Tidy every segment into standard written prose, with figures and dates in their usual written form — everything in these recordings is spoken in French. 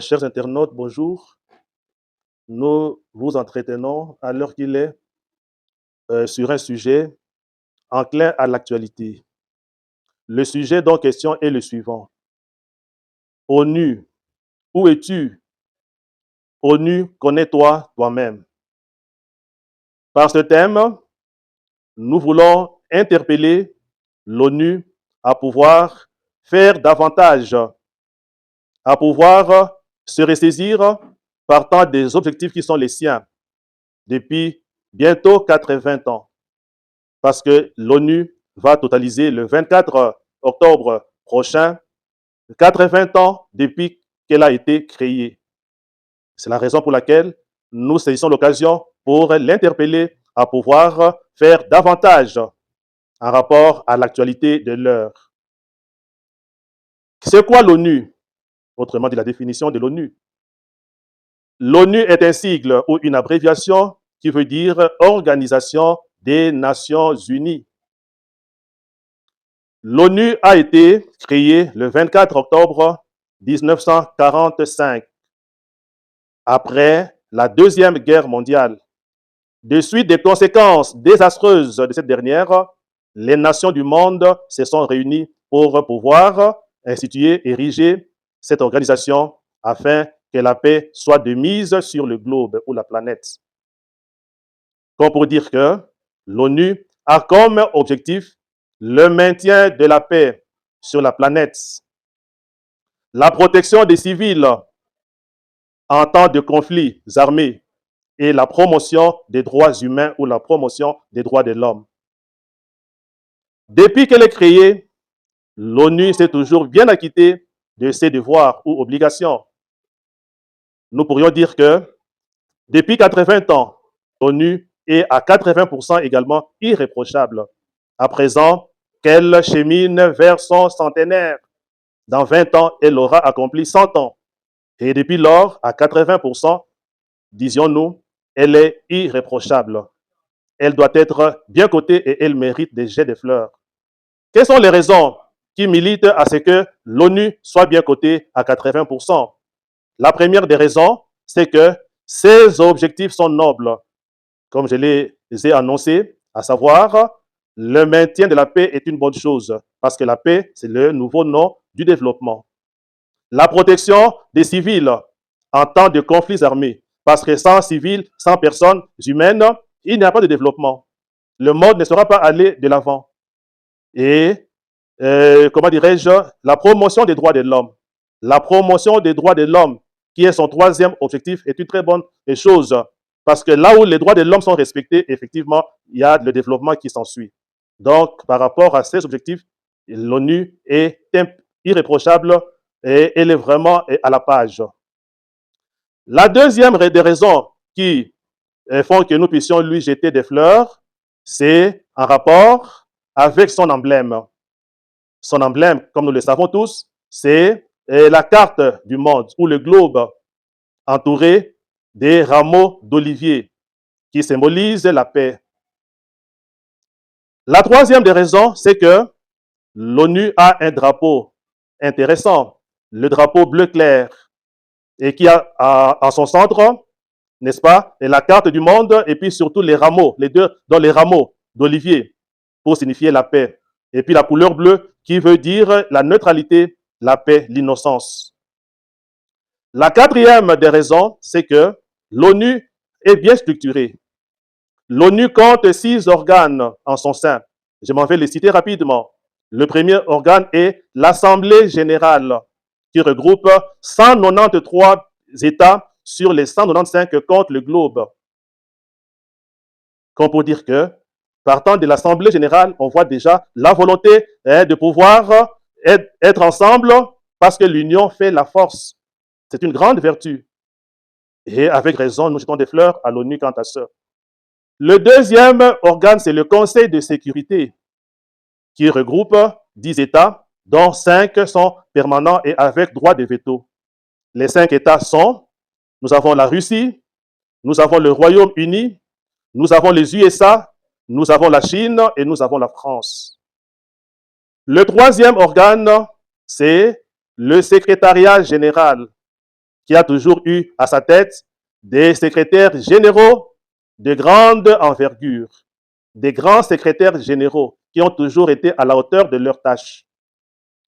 Chers internautes, bonjour. Nous vous entretenons à l'heure qu'il est sur un sujet enclin à l'actualité. Le sujet dont question est le suivant. ONU, où es-tu? ONU, connais-toi toi-même. Par ce thème, nous voulons interpeller l'ONU à pouvoir faire davantage, à pouvoir se ressaisir partant des objectifs qui sont les siens depuis bientôt 80 ans. Parce que l'ONU va totaliser le 24 octobre prochain 80 ans depuis qu'elle a été créée. C'est la raison pour laquelle nous saisissons l'occasion pour l'interpeller à pouvoir faire davantage en rapport à l'actualité de l'heure. C'est quoi l'ONU? Autrement dit, la définition de l'ONU. L'ONU est un sigle ou une abréviation qui veut dire Organisation des Nations Unies. L'ONU a été créée le 24 octobre 1945, après la Deuxième Guerre mondiale. De suite des conséquences désastreuses de cette dernière, les nations du monde se sont réunies pour pouvoir instituer, ériger cette organisation afin que la paix soit de mise sur le globe ou la planète. Comme pour dire que l'ONU a comme objectif le maintien de la paix sur la planète, la protection des civils en temps de conflits armés et la promotion des droits humains ou la promotion des droits de l'homme. Depuis qu'elle est créée, l'ONU s'est toujours bien acquittée de ses devoirs ou obligations. Nous pourrions dire que depuis 80 ans, l'ONU est à 80% également irréprochable. À présent qu'elle chemine vers son centenaire, dans 20 ans, elle aura accompli 100 ans. Et depuis lors, à 80%, disions-nous, elle est irréprochable. Elle doit être bien cotée et elle mérite des jets de fleurs. Quelles sont les raisons qui militent à ce que l'ONU soit bien cotée à 80%? La première des raisons, c'est que ses objectifs sont nobles, comme je les ai annoncés, à savoir le maintien de la paix est une bonne chose, parce que la paix, c'est le nouveau nom du développement. La protection des civils en temps de conflits armés, parce que sans civils, sans personnes humaines, il n'y a pas de développement. Le monde ne sera pas allé de l'avant. Et, comment dirais-je, la promotion des droits de l'homme. La promotion des droits de l'homme, qui est son troisième objectif, est une très bonne chose. Parce que là où les droits de l'homme sont respectés, effectivement, il y a le développement qui s'ensuit. Donc, par rapport à ces objectifs, l'ONU est irréprochable et elle est vraiment à la page. La deuxième des raisons qui font que nous puissions lui jeter des fleurs, c'est en rapport avec son emblème. Son emblème, comme nous le savons tous, c'est la carte du monde ou le globe entouré des rameaux d'olivier qui symbolisent la paix. La troisième des raisons, c'est que l'ONU a un drapeau intéressant, le drapeau bleu clair, et qui a en son centre, n'est-ce pas, et la carte du monde, et puis surtout les rameaux, les deux dans les rameaux d'olivier, pour signifier la paix. Et puis la couleur bleue qui veut dire la neutralité, la paix, l'innocence. La quatrième des raisons, c'est que l'ONU est bien structurée. L'ONU compte 6 organes en son sein. Je m'en vais les citer rapidement. Le premier organe est l'Assemblée générale, qui regroupe 193 États sur les 195 que compte le globe. Comme pour dire que, partant de l'Assemblée générale, on voit déjà la volonté de pouvoir être ensemble parce que l'union fait la force. C'est une grande vertu. Et avec raison, nous jetons des fleurs à l'ONU quant à ça. Le deuxième organe, c'est le Conseil de sécurité, qui regroupe 10 États, dont 5 sont permanents et avec droit de veto. Les 5 États sont, nous avons la Russie, nous avons le Royaume-Uni, nous avons les USA, nous avons la Chine et nous avons la France. Le troisième organe, c'est le secrétariat général, qui a toujours eu à sa tête des secrétaires généraux de grande envergure, des grands secrétaires généraux qui ont toujours été à la hauteur de leurs tâches,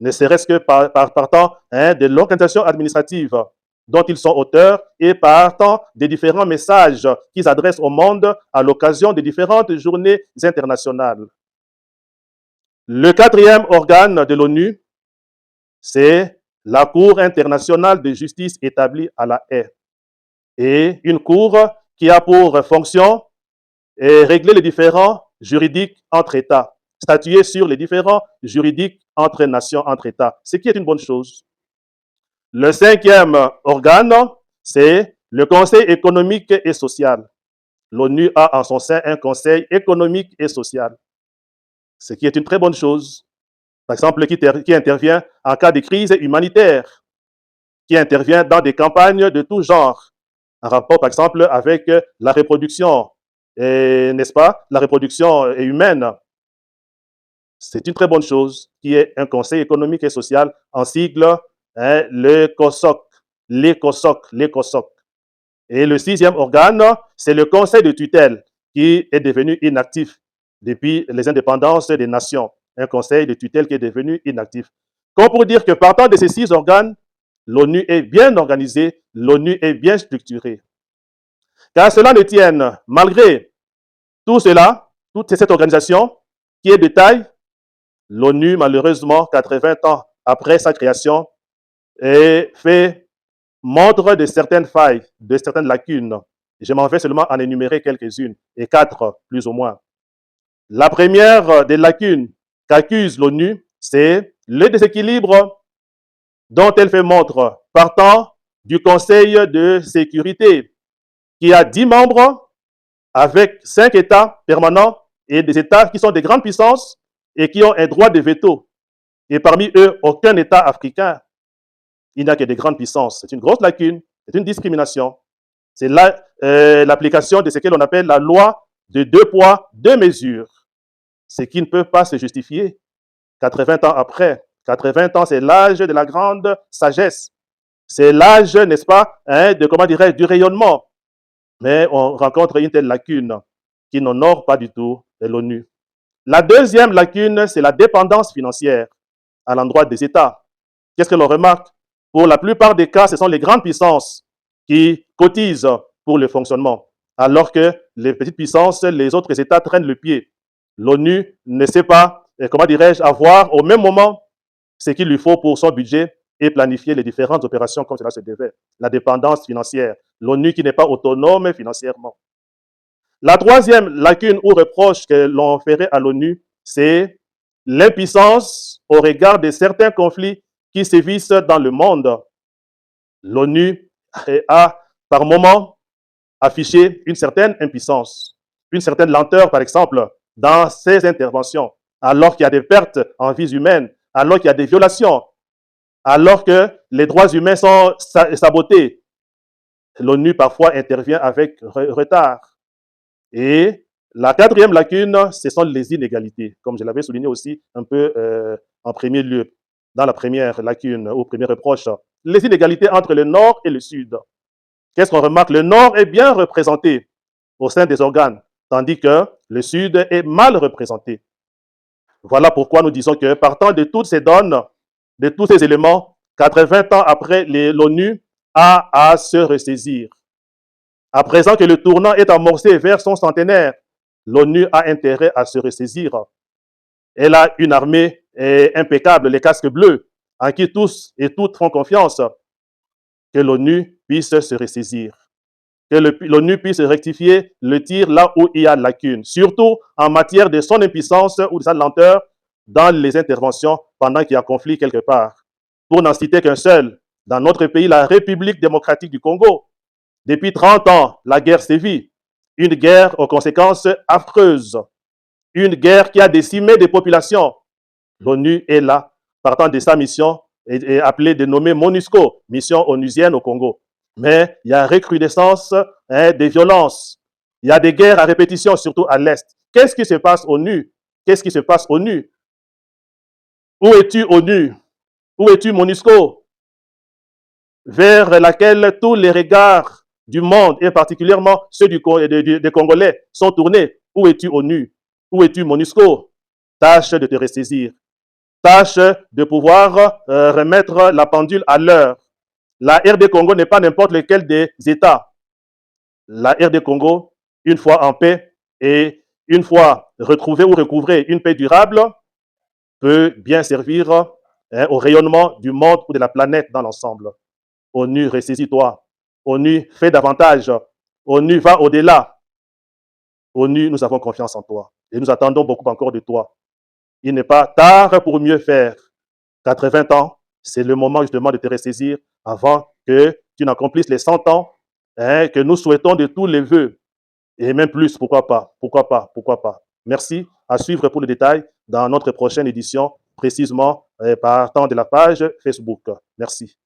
ne serait-ce que partant de l'organisation administrative dont ils sont auteurs et partant des différents messages qu'ils adressent au monde à l'occasion des différentes journées internationales. Le quatrième organe de l'ONU, c'est la Cour internationale de justice établie à La Haye. Et une cour qui a pour fonction régler les différends juridiques entre États, statuer sur les différends juridiques entre nations, entre États, ce qui est une bonne chose. Le cinquième organe, c'est le Conseil économique et social. L'ONU a en son sein un Conseil économique et social, ce qui est une très bonne chose. Par exemple, qui intervient en cas de crise humanitaire, qui intervient dans des campagnes de tout genre, en rapport, par exemple, avec la reproduction, n'est-ce pas, la reproduction humaine. C'est une très bonne chose, qui est un Conseil économique et social, en sigle, le COSOC, l'ECOSOC. Et le sixième organe, c'est le Conseil de tutelle, qui est devenu inactif depuis les indépendances des nations. Un conseil de tutelle qui est devenu inactif. Comme pour dire que partant de ces 6 organes, l'ONU est bien organisée, l'ONU est bien structurée. Car cela ne tienne, malgré tout cela, toute cette organisation qui est de taille, l'ONU, malheureusement, 80 ans après sa création, montre de certaines failles, de certaines lacunes. Je m'en vais seulement en énumérer quelques-unes, et 4 plus ou moins. La première des lacunes qu'accuse l'ONU, c'est le déséquilibre dont elle fait montre partant du Conseil de sécurité, qui a 10 membres avec 5 États permanents et des États qui sont des grandes puissances et qui ont un droit de veto. Et parmi eux, aucun État africain. Il n'y a que des grandes puissances. C'est une grosse lacune, c'est une discrimination. C'est l'application de ce que l'on appelle la loi de 2 poids, 2 mesures. Ce qui ne peut pas se justifier 80 ans après. 80 ans, c'est l'âge de la grande sagesse. C'est l'âge, n'est-ce pas, de, comment dirais-je, du rayonnement. Mais on rencontre une telle lacune qui n'honore pas du tout l'ONU. La deuxième lacune, c'est la dépendance financière à l'endroit des États. Qu'est-ce que l'on remarque? Pour la plupart des cas, ce sont les grandes puissances qui cotisent pour le fonctionnement, alors que les petites puissances, les autres États traînent le pied. L'ONU ne sait pas, comment dirais-je, avoir au même moment ce qu'il lui faut pour son budget et planifier les différentes opérations comme cela se devait. La dépendance financière, l'ONU qui n'est pas autonome financièrement. La troisième lacune ou reproche que l'on ferait à l'ONU, c'est l'impuissance au regard de certains conflits qui sévissent dans le monde. L'ONU a par moment affiché une certaine impuissance, une certaine lenteur, par exemple, dans ses interventions, alors qu'il y a des pertes en vies humaines, alors qu'il y a des violations, alors que les droits humains sont sabotés. L'ONU parfois intervient avec retard. Et la quatrième lacune, ce sont les inégalités, comme je l'avais souligné aussi un peu en premier lieu, dans la première lacune ou premier reproche. Les inégalités entre le Nord et le Sud. Qu'est-ce qu'on remarque? Le Nord est bien représenté au sein des organes, tandis que le Sud est mal représenté. Voilà pourquoi nous disons que partant de toutes ces donnes, de tous ces éléments, 80 ans après, l'ONU a à se ressaisir. À présent que le tournant est amorcé vers son centenaire, l'ONU a intérêt à se ressaisir. Elle a une armée impeccable, les casques bleus, en qui tous et toutes font confiance. Que l'ONU puisse se ressaisir. Que l'ONU puisse rectifier le tir là où il y a lacune, surtout en matière de son impuissance ou de sa lenteur dans les interventions pendant qu'il y a conflit quelque part. Pour n'en citer qu'un seul, dans notre pays, la République démocratique du Congo, depuis 30 ans, la guerre sévit. Une guerre aux conséquences affreuses. Une guerre qui a décimé des populations. L'ONU est là, partant de sa mission, est appelée, dénommée MONUSCO, mission onusienne au Congo. Mais il y a recrudescence des violences. Il y a des guerres à répétition, surtout à l'Est. Qu'est-ce qui se passe ONU? Qu'est-ce qui se passe ONU? Où es-tu ONU? Où es-tu MONUSCO? vers laquelle tous les regards du monde, et particulièrement ceux des Congolais, sont tournés. Où es-tu, ONU? Où es-tu, MONUSCO? Tâche de te ressaisir. Tâche de pouvoir remettre la pendule à l'heure. La RD Congo n'est pas n'importe lequel des États. La RD Congo, une fois en paix et une fois retrouvée ou recouvrée une paix durable, peut bien servir au rayonnement du monde ou de la planète dans l'ensemble. ONU, ressaisis-toi. ONU, fais davantage. ONU, va au-delà. ONU, nous avons confiance en toi et nous attendons beaucoup encore de toi. Il n'est pas tard pour mieux faire. 80 ans, c'est le moment justement de te ressaisir avant que tu n'accomplisses les 100 ans que nous souhaitons de tous les vœux. Et même plus, pourquoi pas, pourquoi pas, pourquoi pas. Merci. À suivre pour le détail dans notre prochaine édition, précisément partant de la page Facebook. Merci.